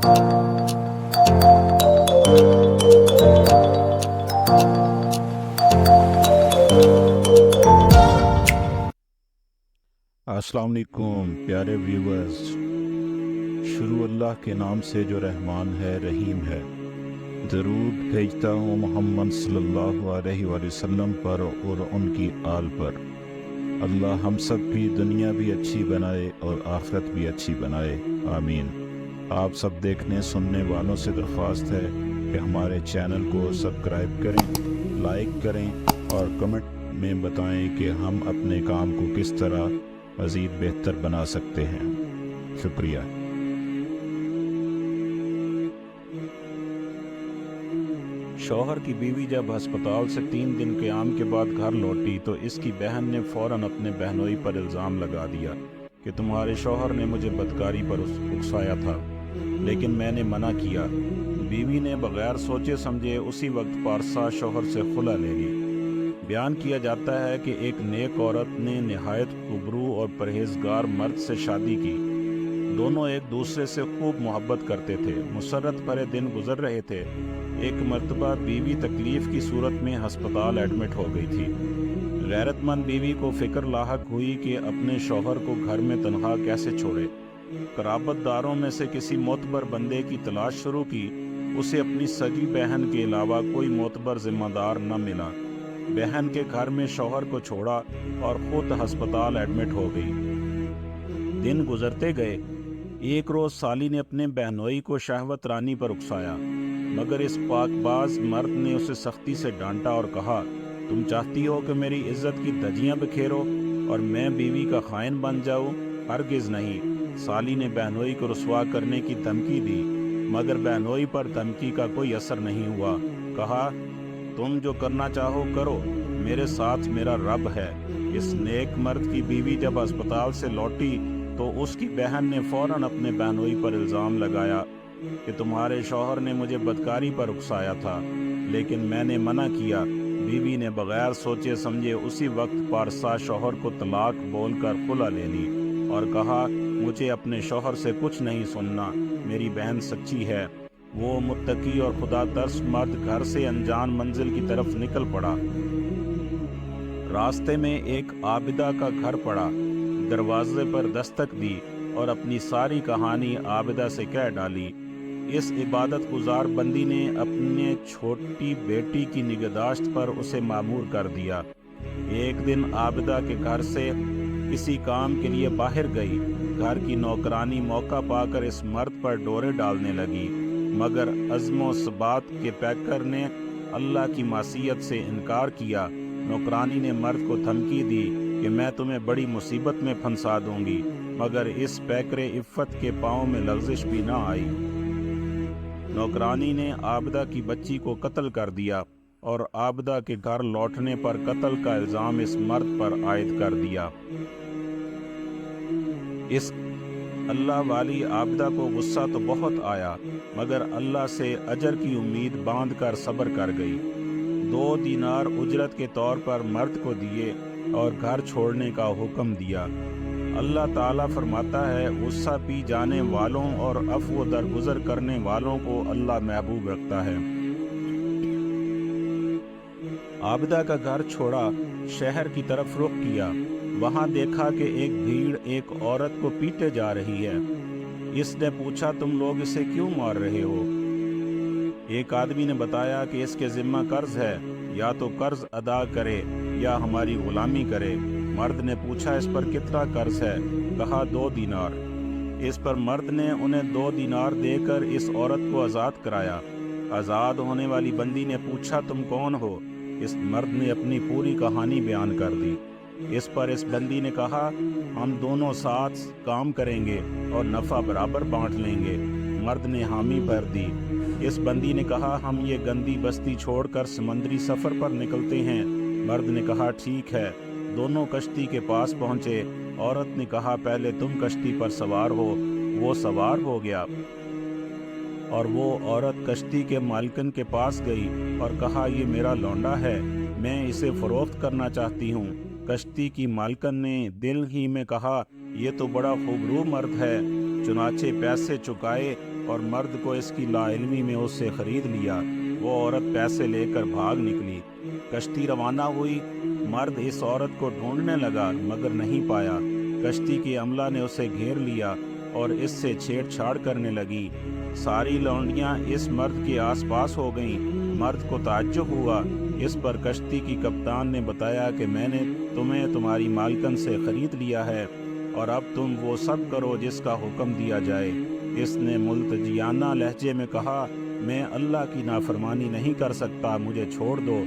अस्सलाम वालेकुम प्यारे व्यूवर्स। शुरू अल्लाह के नाम से जो रहमान है रहीम है। दरूद भेजता हूँ मोहम्मद सल्लल्लाहु अलैहि वसल्लम पर और उनकी आल पर। अल्लाह हम सब की दुनिया भी अच्छी बनाए और आखिरत भी अच्छी बनाए, आमीन। आप सब देखने सुनने वालों से दरख्वास्त है कि हमारे चैनल को सब्सक्राइब करें, लाइक करें और कमेंट में बताएं कि हम अपने काम को किस तरह मज़ीद बेहतर बना सकते हैं। शुक्रिया। शौहर की बीवी जब अस्पताल से 3 दिन क़याम के बाद घर लौटी तो इसकी बहन ने फ़ौरन अपने बहनोई पर इल्ज़ाम लगा दिया कि तुम्हारे शौहर ने मुझे बदकारी पर उकसाया था, लेकिन मैंने मना किया। बीवी ने बग़ैर सोचे समझे उसी वक्त पारसा शौहर से खुला ले ली। बयान किया जाता है कि एक नेक औरत ने निहायत कुबरू और परहेजगार मर्द से शादी की। दोनों एक दूसरे से खूब मोहब्बत करते थे। मुसर्रत भरे दिन गुजर रहे थे। एक मर्तबा बीवी तकलीफ की सूरत में हस्पताल एडमिट हो गई थी। गैरतमंद बीवी को फिक्र लाहक हुई कि अपने शौहर को घर में तनहा कैसे छोड़े। कराबतदारों में से किसी मोतबर बंदे की तलाश शुरू की। उसे अपनी सगी बहन के अलावा कोई मोतबर जिम्मेदार न मिला। बहन के घर में शौहर को छोड़ा और खुद हस्पताल एडमिट हो गई। दिन गुजरते गए। एक रोज़ साली ने अपने बहनोई को शहवत रानी पर उकसाया, मगर इस पाकबाज मर्द ने उसे सख्ती से डांटा और कहा, तुम चाहती हो कि मेरी इज्जत की धज्जियां बिखेरो और मैं बीवी का खाइन बन जाऊं? हरगिज़ नहीं। साली ने बहनोई को रुसवा करने की धमकी दी, मगर बहनोई पर धमकी का कोई असर नहीं हुआ। कहा, तुम जो करना चाहो करो, मेरे साथ मेरा रब है। इस नेक मर्द की बीवी जब अस्पताल से लौटी तो उसकी बहन ने फौरन अपने बहनोई पर इल्ज़ाम लगाया कि तुम्हारे शौहर ने मुझे बदकारी पर उकसाया था, लेकिन मैंने मना किया। बीवी ने बगैर सोचे समझे उसी वक्त पारसा शौहर को तलाक बोलकर खुला ले ली और कहा, मुझे अपने शौहर से कुछ नहीं सुनना, मेरी बहन सच्ची है। वो मुत्तकी और खुदा तरस मर्द घर से अनजान मंजिल की तरफ निकल पड़ा। रास्ते में एक आबिदा का घर पड़ा। दरवाजे पर दस्तक दी और अपनी सारी कहानी आबिदा से कह डाली। इस इबादत गुजार बंदी ने अपने छोटी बेटी की निगहदाश्त पर उसे मामूर कर दिया। एक दिन आबिदा के घर से किसी काम के लिए बाहर गई। घर की नौकरानी मौका पाकर इस मर्द पर डोरे डालने लगी, मगर अज़्मो सबात के पैकर ने अल्लाह की मासियत से इनकार किया। नौकरानी ने मर्द को धमकी दी कि मैं तुम्हें बड़ी मुसीबत में फंसा दूंगी, मगर इस पैकरे इफ़्फ़त के पाँव में लग़ज़िश भी ना आई। नौकरानी ने आबिदा की बच्ची को कत्ल कर दिया और आबिदा के घर लौटने पर कत्ल का इल्ज़ाम इस मर्द पर आयद कर दिया। इस अल्लाह वाली आबिदा को गुस्सा तो बहुत आया, मगर अल्लाह से अजर की उम्मीद बांध कर सब्र कर गई। 2 दीनार उजरत के तौर पर मर्द को दिए और घर छोड़ने का हुक्म दिया। अल्लाह ताला फरमाता है, गुस्सा पी जाने वालों और अफ़्व दरगुजर करने वालों को अल्लाह महबूब रखता है। आबिदा का घर छोड़ा, शहर की तरफ रुख किया। वहां देखा कि एक भीड़ एक औरत को पीटे जा रही है। इसने पूछा, तुम लोग इसे क्यों मार रहे हो? एक आदमी ने बताया कि इसके जिम्मा कर्ज है, या तो कर्ज अदा करे या हमारी गुलामी करे। मर्द ने पूछा, इस पर कितना कर्ज है? कहा, 2 दीनार। इस पर मर्द ने उन्हें 2 दीनार देकर इस औरत को आज़ाद कराया। आज़ाद होने वाली बंदी ने पूछा, तुम कौन हो? इस मर्द ने अपनी पूरी कहानी बयान कर दी। इस पर इस बंदी ने कहा, हम दोनों साथ काम करेंगे और नफ़ा बराबर बांट लेंगे। मर्द ने हामी भर दी। इस बंदी ने कहा, हम ये गंदी बस्ती छोड़कर समंदरी सफ़र पर निकलते हैं। मर्द ने कहा, ठीक है। दोनों कश्ती के पास पहुँचे। औरत ने कहा, पहले तुम कश्ती पर सवार हो। वो सवार हो गया और वो औरत कश्ती के मालिकन के पास गई और कहा, ये मेरा लौंडा है, मैं इसे फ़रोख्त करना चाहती हूँ। कश्ती की मालकन ने दिल ही में कहा, ये तो बड़ा खूबरू मर्द है, चुनाचे पैसे चुकाए और मर्द को इसकी लाइल्मी में उससे खरीद लिया। वो औरत पैसे लेकर भाग निकली। कश्ती रवाना हुई। मर्द इस औरत को ढूंढने लगा मगर नहीं पाया। कश्ती की अमला ने उसे घेर लिया और इससे छेड़छाड़ करने लगी। सारी लौंडियां इस मर्द के आसपास हो गईं। मर्द को ताज्जुब हुआ। इस पर कश्ती की कप्तान ने बताया कि मैंने तुम्हें तुम्हारी मालकन से खरीद लिया है और अब तुम वो सब करो जिसका हुक्म दिया जाए। इसने मुल्तजियाना लहजे में कहा, मैं अल्लाह की नाफरमानी नहीं कर सकता, मुझे छोड़ दो।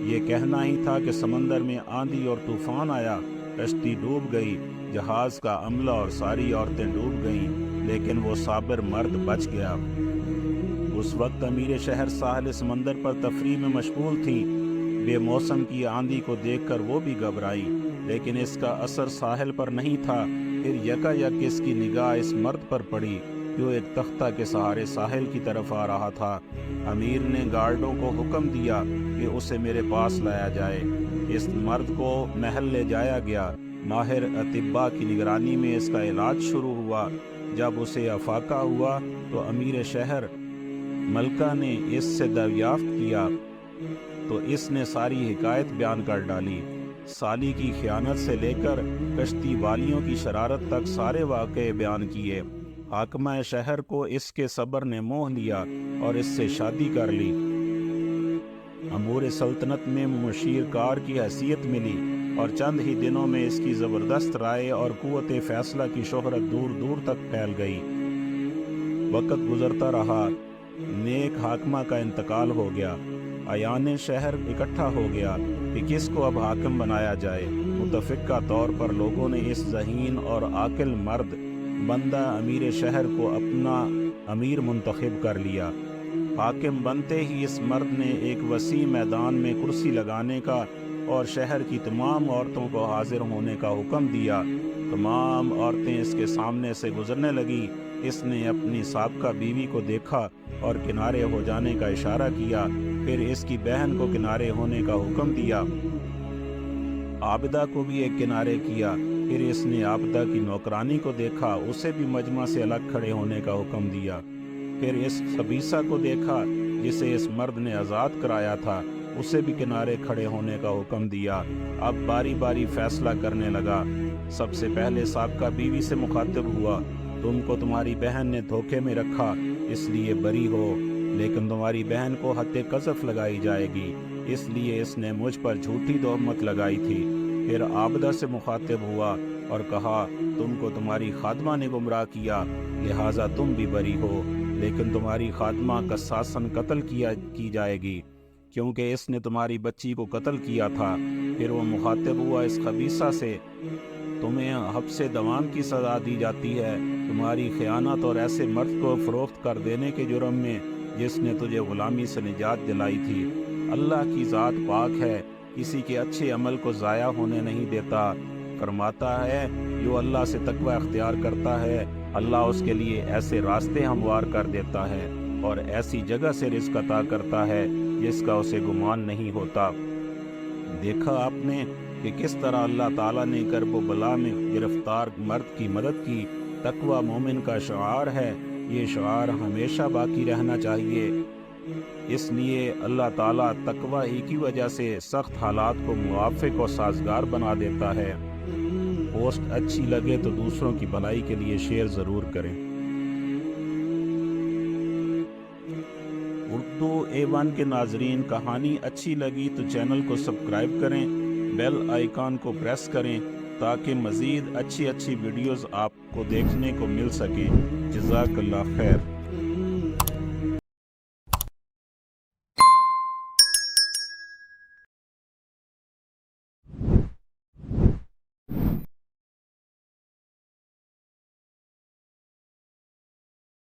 ये कहना ही था कि समंदर में आंधी और तूफान आया। कश्ती डूब गई। जहाज का अमला और सारी औरतें डूब गईं, लेकिन वो साबिर मर्द बच गया। उस वक्त अमीर शहर साहिल समंदर पर तफरीह में मशगूल थी। बेमौसम की आंधी को देखकर वो भी घबराई, लेकिन इसका असर साहिल पर नहीं था। फिर यकायक इसकी निगाह इस मर्द पर पड़ी जो एक तख्ता के सहारे साहिल की तरफ आ रहा था। अमीर ने गार्डों को हुक्म दिया कि उसे मेरे पास लाया जाए। इस मर्द को महल ले जाया गया। माहिर अतिब्बा की निगरानी में इसका इलाज शुरू हुआ। जब उसे अफाका हुआ तो अमीर शहर मलका ने इससे दरियाफ्त किया तो इसने सारी हिकायत बयान कर डाली। साली की खयानत से लेकर कश्ती वालियों की शरारत तक सारे वाक़े बयान किए। हाकिमा शहर को इसके सब्र ने मोह लिया और इससे शादी कर ली। अमूर सल्तनत में मुशीरकार की हैसियत मिली और चंद ही दिनों में इसकी ज़बरदस्त राय और कुव्वत फैसला की शोहरत दूर दूर तक फैल गई। वक्त गुजरता रहा। नेक हाकिमा का इंतकाल हो गया। अयान शहर इकट्ठा हो गया कि किसको अब हाकिम बनाया जाए। मुतफ़िक़ा तौर पर लोगों ने इस ज़हीन और आकिल मर्द बंदा अमीर शहर को अपना अमीर मुंतखब कर लिया। हाकिम बनते ही इस मर्द ने एक वसी मैदान में कुर्सी लगाने का और शहर की तमाम औरतों को हाजिर होने का हुक्म दिया। तमाम औरतें इसके सामने से गुजरने लगी। इसने अपनी साबका बीवी को देखा और किनारे हो जाने का इशारा किया। फिर इसकी बहन को किनारे होने का हुक्म दिया। आबिदा को भी एक किनारे किया। फिर इसने आबिदा की नौकरानी को देखा, उसे भी मजमा से अलग खड़े होने का हुक्म दिया। फिर इस खबीसा को देखा जिसे इस मर्द ने आज़ाद कराया था, उसे भी किनारे खड़े होने का हुक्म दिया। अब बारी बारी फैसला करने लगा। सबसे पहले साबका बीवी से मुखातिब हुआ, तुमको तुम्हारी बहन ने धोखे में रखा इसलिए बरी हो, लेकिन तुम्हारी बहन को हत्ते कज़फ लगाई जाएगी, इसलिए इसने मुझ पर झूठी तोहमत लगाई थी। फिर आबिदा से मुखातिब हुआ और कहा, तुमको तुम्हारी खादमा ने गुमराह किया, लिहाजा तुम भी बरी हो, लेकिन तुम्हारी खादमा कसासन कत्ल की जाएगी क्योंकि इसने तुम्हारी बच्ची को कत्ल किया था। फिर वो मुखातिब हुआ इस खबीसा से, तुम्हें हब्से दवाम की सज़ा दी जाती है तुम्हारी खयानत और ऐसे मर्द को फ़रोख्त कर देने के जुर्म में जिसने तुझे ग़ुलामी से निजात दिलाई थी। अल्लाह की ज़ात पाक है, किसी के अच्छे अमल को ज़ाया होने नहीं देता। फरमाता है, जो अल्लाह से तकवा अख्तियार करता है अल्लाह उसके लिए ऐसे रास्ते हमवार कर देता है और ऐसी जगह से रिज़्क़ अता करता है जिसका उसे गुमान नहीं होता। देखा आपने कि किस तरह अल्लाह ताला ने करब बला में गिरफ्तार मर्द की मदद की। तकवा मोमिन का शआर है। ये शआर हमेशा बाकी रहना चाहिए। इसलिए अल्लाह ताला तकवा ही की वजह से सख्त हालात को मुआफ़िक और साजगार बना देता है। पोस्ट अच्छी लगे तो दूसरों की भलाई के लिए शेयर ज़रूर करें। उर्दू A1 के नाजरीन, कहानी अच्छी लगी तो चैनल को सब्सक्राइब करें, बेल आइकॉन को प्रेस करें ताकि मज़ीद अच्छी वीडियोज़ आपको देखने को मिल सकें। जज़ाकल्लाह खैर।